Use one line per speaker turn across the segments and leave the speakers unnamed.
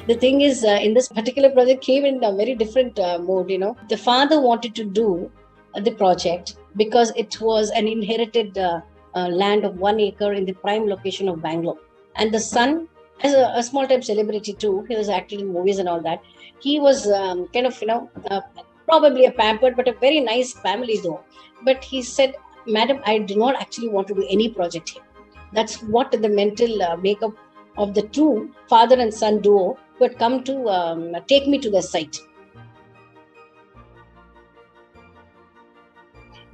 The thing is, in this particular project came in a very different mode. The father wanted to do the project because it was an inherited land of 1 acre in the prime location of Bangalore. And the son, as a small time celebrity too, he was acting in movies and all that. He was kind of, probably a pampered, but a very nice family though. But he said, Madam, I do not actually want to do any project here. That's what the mental makeup of the two father and son duo who had come to take me to the site.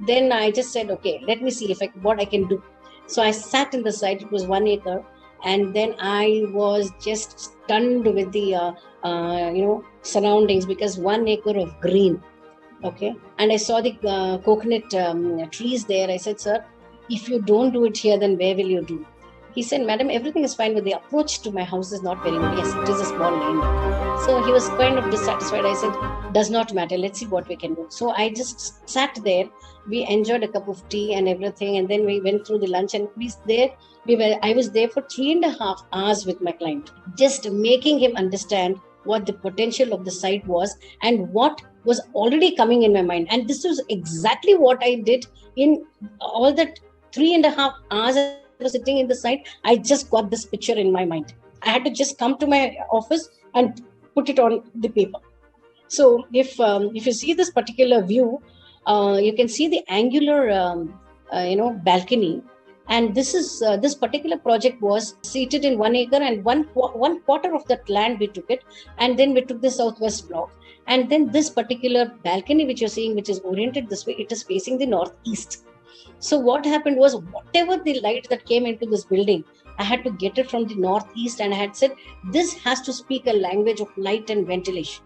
Then I just said, okay, let me see what I can do. So I sat in the site. It was 1 acre, and then I was just stunned with the surroundings, because 1 acre of green. Okay, and I saw the coconut trees there. I said, sir, if you don't do it here, then where will you do? He said, Madam, everything is fine, but the approach to my house is not very good. Yes, it is a small lane. So he was kind of dissatisfied. I said, does not matter. Let's see what we can do. So I just sat there. We enjoyed a cup of tea and everything. And then we went through the lunch, and I was there for 3.5 hours with my client, just making him understand what the potential of the site was and what was already coming in my mind. And this was exactly what I did in all that 3.5 hours I was sitting in the site. I just got this picture in my mind. I had to just come to my office and put it on the paper. So if you see this particular view, you can see the angular balcony. And this particular project was seated in 1 acre, and one quarter of that land we took it, and then we took the southwest block. And then this particular balcony which you're seeing, which is oriented this way, it is facing the northeast. So what happened was, whatever the light that came into this building, I had to get it from the northeast, and I had said, this has to speak a language of light and ventilation.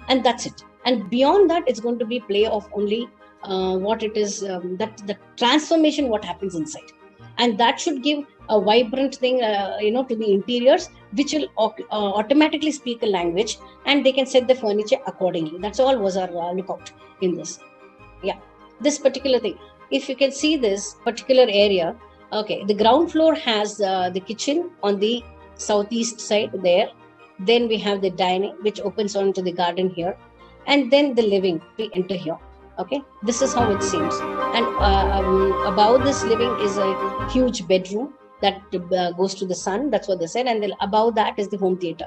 And that's it. And beyond that, it's going to be play of only what it is, that the transformation, what happens inside. And that should give a vibrant thing, to the interiors, which will automatically speak a language, and they can set the furniture accordingly. That's all was our lookout in this. Yeah, this particular thing. If you can see this particular area, okay, the ground floor has the kitchen on the southeast side there. Then we have the dining, which opens onto the garden here, and then the living. We enter here. Okay, this is how it seems. And above this living is a huge bedroom that goes to the sun. That's what they said. And then above that is the home theater,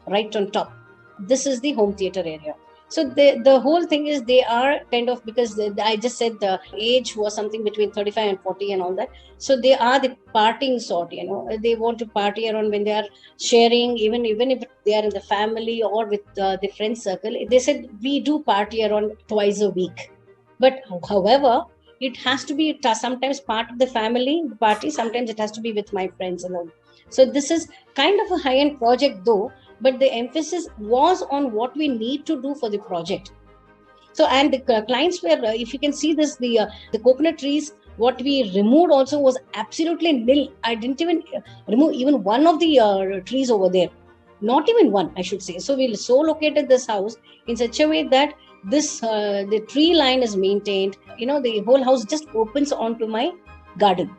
right on top. This is the home theater area. So the whole thing is, they are kind of, because I just said the age was something between 35 and 40 and all that. So they are the partying sort, they want to party around when they are sharing, even if they are in the family or with the friend circle. They said, we do party around twice a week. But however, it has to be sometimes part of the family party, sometimes it has to be with my friends and all. So this is kind of a high-end project though, but the emphasis was on what we need to do for the project. So, and the clients were, if you can see this, the coconut trees, what we removed also was absolutely nil. I didn't even remove even one of the trees over there. Not even one, I should say. So we so located this house in such a way that this the tree line is maintained. The whole house just opens onto my garden.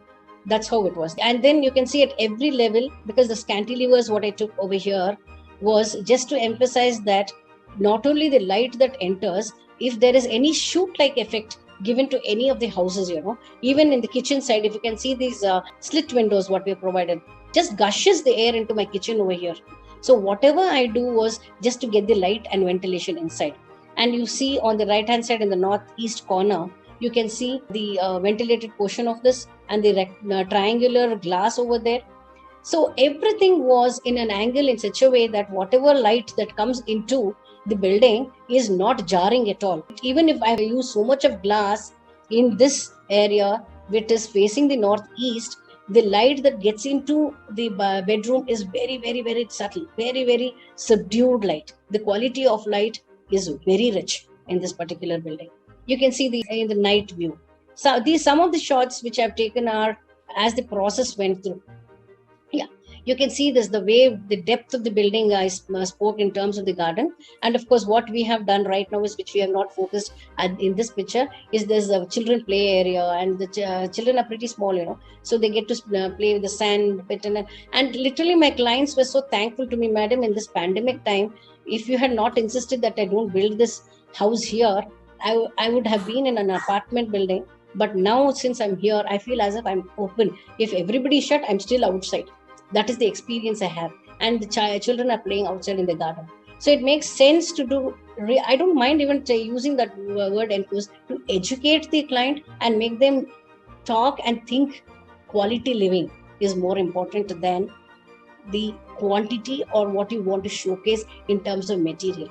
That's how it was. And then you can see at every level, because the cantilevers what I took over here was just to emphasize that not only the light that enters, if there is any shoot-like effect given to any of the houses, even in the kitchen side, if you can see these slit windows what we provided, just gushes the air into my kitchen over here. So whatever I do was just to get the light and ventilation inside. And you see on the right-hand side in the northeast corner, you can see the ventilated portion of this and the triangular glass over there. So everything was in an angle in such a way that whatever light that comes into the building is not jarring at all. Even if I use so much of glass in this area, which is facing the northeast, the light that gets into the bedroom is very, very, very subtle, very, very subdued light. The quality of light is very rich in this particular building. You can see in the night view. So some of the shots which I've taken are as the process went through. Yeah, You can see this, the way, the depth of the building I spoke in terms of the garden. And of course, what we have done right now is, which we have not focused in this picture, is there's a children play area, and the children are pretty small, so they get to play with the sand pit. And literally my clients were so thankful to me, madam, in this pandemic time. If you had not insisted that I don't build this house here, I would have been in an apartment building. But now, since I'm here, I feel as if I'm open. If everybody shut, I'm still outside. That is the experience I have. And the children are playing outside in the garden. So it makes sense to do. I don't mind even using that word enforce, to educate the client and make them talk and think quality living is more important than the quantity or what you want to showcase in terms of material.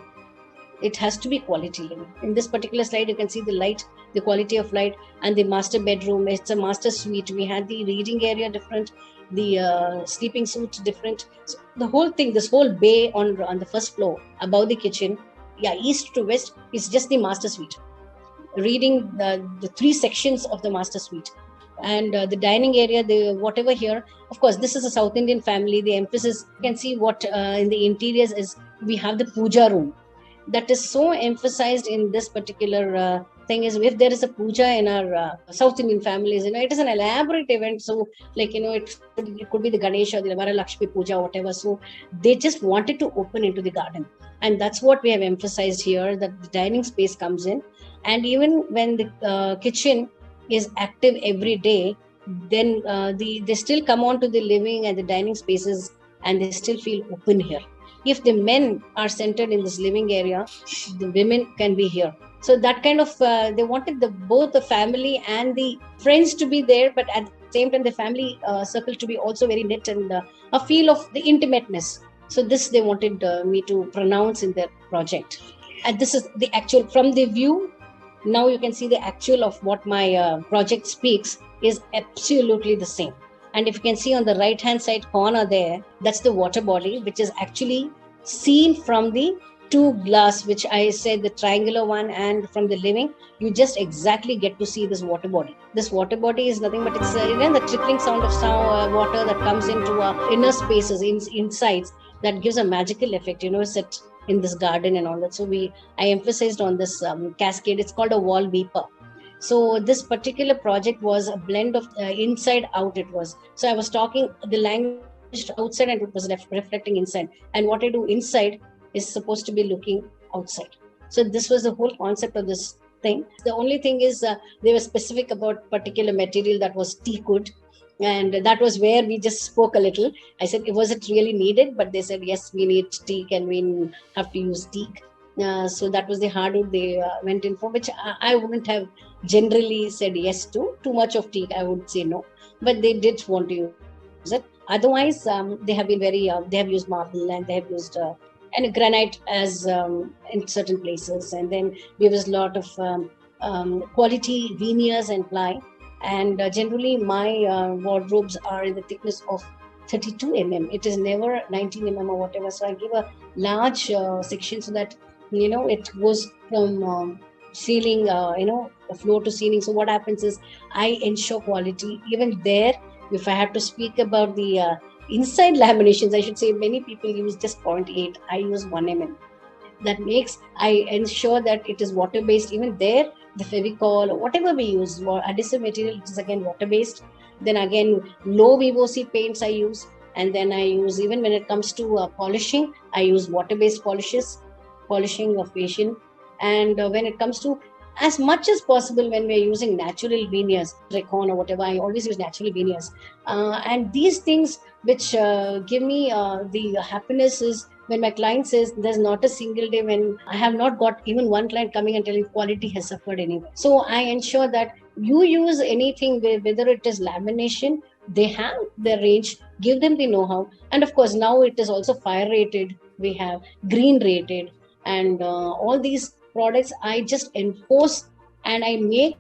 It has to be quality living. In this particular slide, you can see the light, the quality of light, and the master bedroom. It's a master suite. We had the reading area different, the sleeping suite different. So the whole thing, this whole bay on the first floor above the kitchen, east to west, is just the master suite. Reading the 3 sections of the master suite. And the dining area, the whatever here, of course, this is a South Indian family. The emphasis, you can see what in the interiors is, we have the puja room. That is so emphasized in this particular thing, is if there is a puja in our South Indian families, it is an elaborate event. So like, it could be the Ganesha, the Varalakshmi puja, whatever. So they just wanted to open into the garden. And that's what we have emphasized here, that the dining space comes in. And even when the kitchen is active every day, then they still come on to the living and the dining spaces, and they still feel open here. If the men are centered in this living area, the women can be here. So that kind of, they wanted both the family and the friends to be there, but at the same time, the family circle to be also very knit, and a feel of the intimateness. So this they wanted me to pronounce in their project. And this is the actual, from the view, now you can see the actual of what my project speaks is absolutely the same. And if you can see on the right hand side corner there, that's the water body, which is actually seen from the 2 glass, which I said, the triangular one, and from the living, you just exactly get to see this water body. This water body is nothing but it's the trickling sound of water that comes into inner spaces, insides, that gives a magical effect, set in this garden and all that. So I emphasized on this cascade. It's called a wall weeper. So this particular project was a blend of inside out. It was, so I was talking the language outside and it was reflecting inside, and what I do inside is supposed to be looking outside. So this was the whole concept of this thing. The only thing is they were specific about particular material, that was teak wood, and that was where we just spoke a little. I said, was it really needed? But they said, yes, we need teak and we have to use teak. So that was the hardwood they went in for, which I wouldn't have generally said yes to. Too much of teak, I would say no. But they did want to use it. Otherwise, they have been very, they have used marble, and they have used and granite as in certain places. And then there was a lot of quality veneers and ply. And generally, my wardrobes are in the thickness of 32 mm. It is never 19 mm or whatever. So I give a large section so that, it goes from ceiling, floor to ceiling. So what happens is I ensure quality. Even there, if I have to speak about the inside laminations, I should say many people use just 0.8. I use 1 mm. That makes, I ensure that it is water-based. Even there, the Fevicol or whatever we use, adhesive material, it is again water-based. Then again, low VOC paints I use. And then I use, even when it comes to polishing, I use water-based polishing of facial. And when it comes to, as much as possible, when we're using natural veneers, Recon or whatever, I always use natural veneers. And these things which give me the happiness is when my client says, there's not a single day when I have not got even one client coming and telling quality has suffered anyway. So I ensure that you use anything, whether it is lamination, they have their range, give them the know-how. And of course, now it is also fire rated, we have green rated, and all these products I just enforce, and I make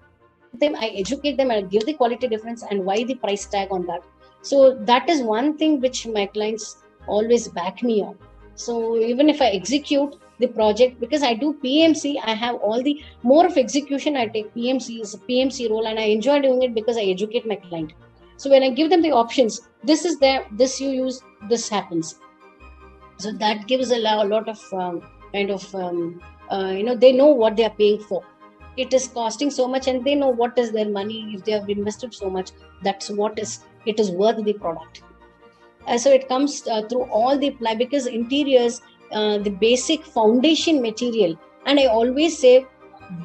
them, I educate them, I give the quality difference and why the price tag on that. So that is one thing which my clients always back me on. So even if I execute the project, because I do PMC, I have all the more of execution, I take PMC as a PMC role, and I enjoy doing it because I educate my client. So when I give them the options, this is there, this you use, this happens. So that gives a lot of they know what they are paying for. It is costing so much, and they know what is their money. If they have invested so much, that's what it is worth the product. So it comes through all the because interiors, the basic foundation material, and I always say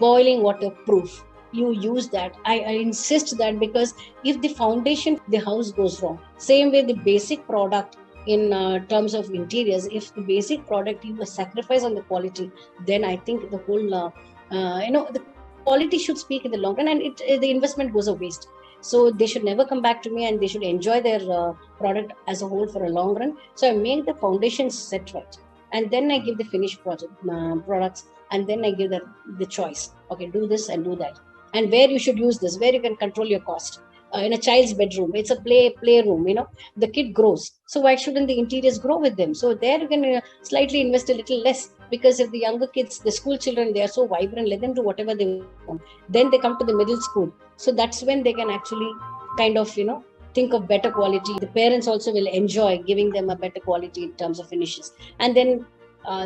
boiling water proof. You use that. I insist that, because if the foundation, the house goes wrong. Same way the basic product in terms of interiors, if the basic product you sacrifice on the quality, then I think the whole the quality should speak in the long run, and the investment goes a waste. So they should never come back to me, and they should enjoy their product as a whole for a long run. So I make the foundation set right, and then I give the finished products, and then I give the choice. Okay, do this and do that, and where you should use this, where you can control your cost. In a child's bedroom, it's a playroom. The kid grows, so why shouldn't the interiors grow with them? So there you can slightly invest a little less, because if the younger kids, the school children, they are so vibrant, let them do whatever they want. Then they come to the middle school, so that's when they can actually kind of think of better quality. The parents also will enjoy giving them a better quality in terms of finishes. And then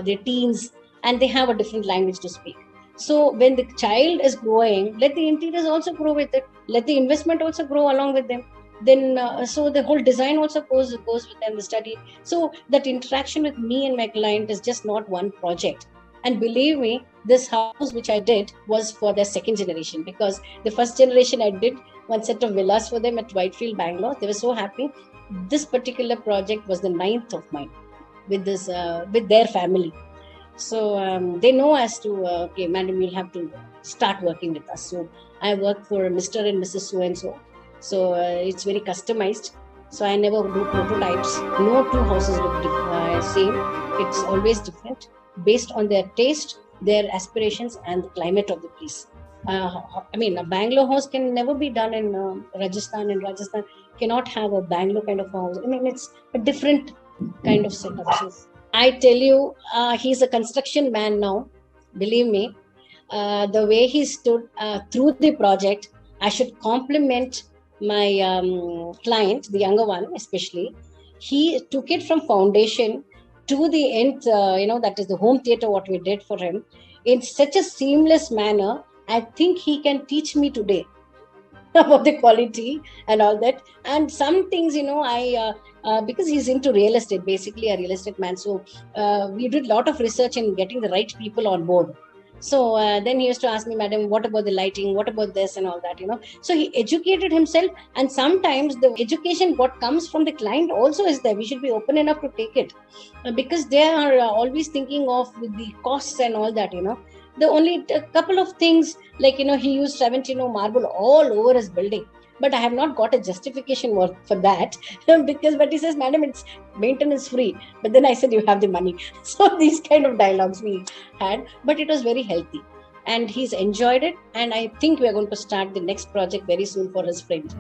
the teens, and they have a different language to speak. So when the child is growing, let the interiors also grow with it. Let the investment also grow along with them. Then so the whole design also goes with them, the study. So that interaction with me and my client is just not one project. And believe me, this house which I did was for their second generation, because the first generation I did one set of villas for them at Whitefield, Bangalore. They were so happy. This particular project was the 9th of mine with this with their family. So they know as to, okay, madam, you'll have to start working with us. So I work for Mr. and Mrs. So-and-so. So it's very customized. So I never do prototypes. No two houses look same. It's always different based on their taste, their aspirations, and the climate of the place. A Bangalore house can never be done in Rajasthan, and Rajasthan cannot have a Bangalore kind of house. It's a different kind of setup. So I tell you, he's a construction man now. Believe me, the way he stood through the project, I should compliment my client, the younger one especially. He took it from foundation to the end, that is the home theater, what we did for him, in such a seamless manner. I think he can teach me today about the quality and all that. And some things, because he's into real estate, basically a real estate man. So we did a lot of research in getting the right people on board. So then he used to ask me, madam, what about the lighting? What about this and all that, So he educated himself. And sometimes the education, what comes from the client also is there. We should be open enough to take it, because they are always thinking of the costs and all that, The only couple of things, like, he used Savantino marble all over his building. But I have not got a justification for that but he says, madam, it's maintenance free. But then I said, you have the money. So these kind of dialogues we had, but it was very healthy. And he's enjoyed it. And I think we are going to start the next project very soon for his friend.